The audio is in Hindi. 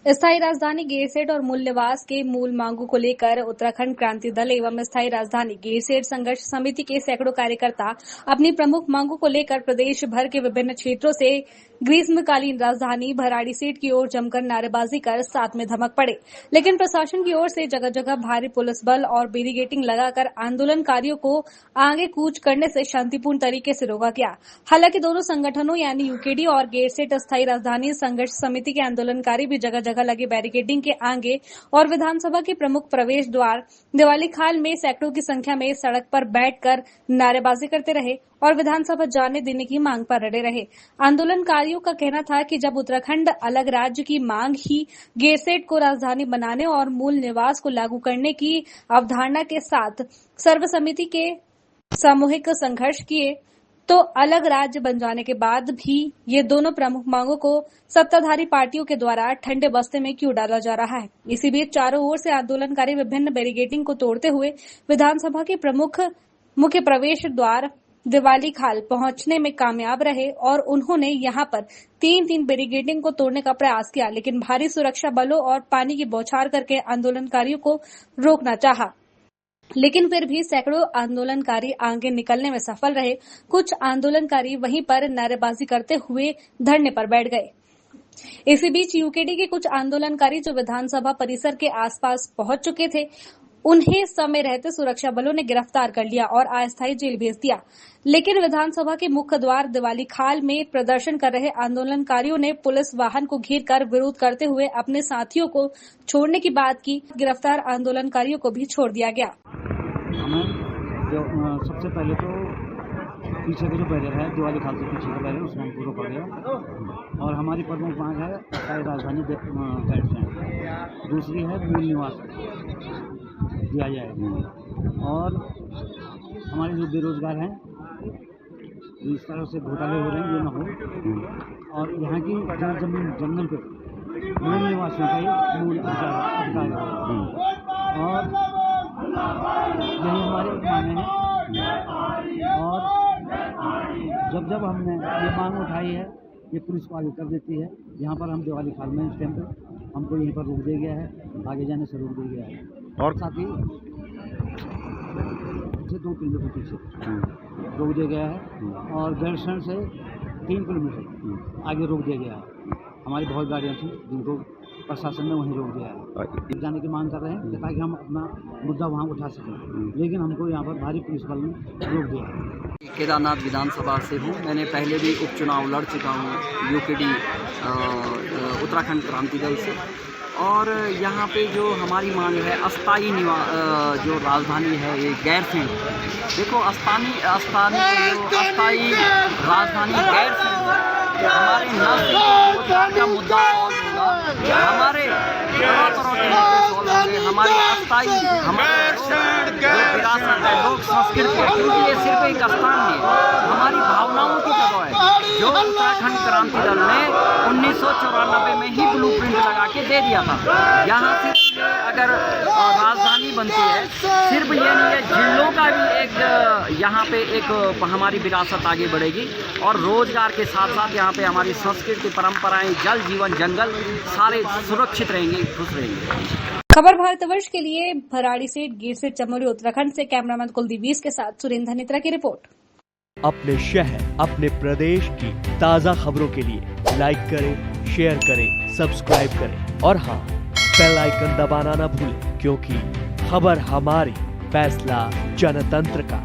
स्थायी राजधानी गेरसेट और मूल निवास के मूल मांगों को लेकर उत्तराखंड क्रांति दल एवं स्थायी राजधानी गेरसेट संघर्ष समिति के सैकड़ों कार्यकर्ता अपनी प्रमुख मांगों को लेकर प्रदेश भर के विभिन्न क्षेत्रों से ग्रीष्मकालीन राजधानी भराड़ीसेट की ओर जमकर नारेबाजी कर साथ में धमक पड़े। लेकिन प्रशासन की ओर से जगह जगह भारी पुलिस बल और बैरिकेडिंग लगाकर आंदोलनकारियों को आगे कूच करने से शांतिपूर्ण तरीके से रोका गया। हालांकि दोनों संगठनों यानी यूकेडी और गेरसेट स्थायी राजधानी संघर्ष समिति के आंदोलनकारी भी जगह जगह लगे बैरिकेडिंग के आगे और विधानसभा के प्रमुख प्रवेश द्वार दिवाली खाल में सैकड़ों की संख्या में सड़क पर बैठकर नारेबाजी करते रहे और विधानसभा जाने देने की मांग पर अड़े रहे। आंदोलनकारियों का कहना था कि जब उत्तराखंड अलग राज्य की मांग ही गेरसेट को राजधानी बनाने और मूल निवास को लागू करने की अवधारणा के साथ सर्वसम्मति के सामूहिक संघर्ष किए, तो अलग राज्य बन जाने के बाद भी ये दोनों प्रमुख मांगों को सत्ताधारी पार्टियों के द्वारा ठंडे बस्ते में क्यों डाला जा रहा है। इसी बीच चारों ओर से आंदोलनकारी विभिन्न बैरिकेडिंग को तोड़ते हुए विधानसभा के प्रमुख मुख्य प्रवेश द्वार दिवाली खाल पहुंचने में कामयाब रहे और उन्होंने यहां पर तीन बैरिकेडिंग को तोड़ने का प्रयास किया, लेकिन भारी सुरक्षा बलों और पानी की बौछार करके आंदोलनकारियों को रोकना चाहा। लेकिन फिर भी सैकड़ों आंदोलनकारी आगे निकलने में सफल रहे। कुछ आंदोलनकारी वहीं पर नारेबाजी करते हुए धरने पर बैठ गए। इसी बीच यूकेडी के कुछ आंदोलनकारी जो विधानसभा परिसर के आसपास पहुंच चुके थे, उन्हें समय रहते सुरक्षा बलों ने गिरफ्तार कर लिया और अस्थायी जेल भेज दिया। लेकिन विधानसभा के मुख्य द्वार दिवाली खाल में प्रदर्शन कर रहे आंदोलनकारियों ने पुलिस वाहन को घेर कर विरोध करते हुए अपने साथियों को छोड़ने की बात की। गिरफ्तार आंदोलनकारियों को भी छोड़ दिया गया। हमें जो सबसे पहले तो पीछे का जो बैरियर है दिवाली खाल से पीछे का बैरियर उसमें हमको रोका गया और हमारी प्रमुख मांग है स्थायी राजधानी गेरसेट। दूसरी है मूल निवास दिया जाए और हमारे जो बेरोजगार हैं इस तरह से घोटाले हो रहे हैं ये न हो और यहाँ की जो जमीन जंगल पे मूल निवासियों का ही मूल अधिकार है और यही हमारे मांगे हैं। और जब हमने ये मांग उठाई है ये पुलिस को आगे कर देती है। यहाँ पर हम दिवाली खाल में इस टाइम पे हमको यहीं पर रोक दिया गया है, आगे जाने से रोक दिया गया है और साथ ही 2 किलोमीटर पीछे रोक दिया गया है और गेरसेट से 3 किलोमीटर आगे रोक दिया गया है। हमारी बहुत गाड़ियाँ थी जिनको प्रशासन ने वहीं रोक दिया है। जाने की मांग कर रहे हैं ताकि हम अपना मुद्दा वहाँ उठा सकें, लेकिन हमको यहाँ पर भारी पुलिस बल ने रोक दिया है। केदारनाथ विधानसभा से हूँ। मैंने पहले भी उपचुनाव लड़ चुका हूँ यूकेडी उत्तराखंड क्रांति दल से और यहाँ पे जो हमारी मांग है अस्थाई जो राजधानी है ये गेरसेट। देखो अस्थाई राजधानी गेरसेट हमारे न का मुद्दा सॉल्व होगा, हमारे तरह के मुद्दे सॉल्व होंगे, हमारी अस्थाई विरासत है लोक संस्कृति है, क्योंकि ये सिर्फ एक स्थान नहीं है, हमारी भावनाओं की जगह है जो उत्तराखंड क्रांति दल ने 1994 में ही ब्लूप्रिंट लगा के दे दिया था। यहाँ सिर्फ अगर राजधानी बनती है सिर्फ ये नहीं है, जिलों का भी एक यहाँ पे एक हमारी विरासत आगे बढ़ेगी और रोजगार के साथ साथ यहाँ पे हमारी संस्कृति परंपराएं जल जीवन जंगल सारे सुरक्षित रहेंगे, खुश रहेंगे। खबर भारतवर्ष के लिए भराड़ीसेट गेरसेट चमोली उत्तराखंड से कैमरामैन कुलदीप वीस के साथ सुरेंद्र नेत्रा की रिपोर्ट। अपने शहर अपने प्रदेश की ताज़ा खबरों के लिए लाइक करें, शेयर करें, सब्सक्राइब करें और हाँ, बेल आइकन दबाना ना भूलें, क्योंकि खबर हमारी, फैसला जनतंत्र का।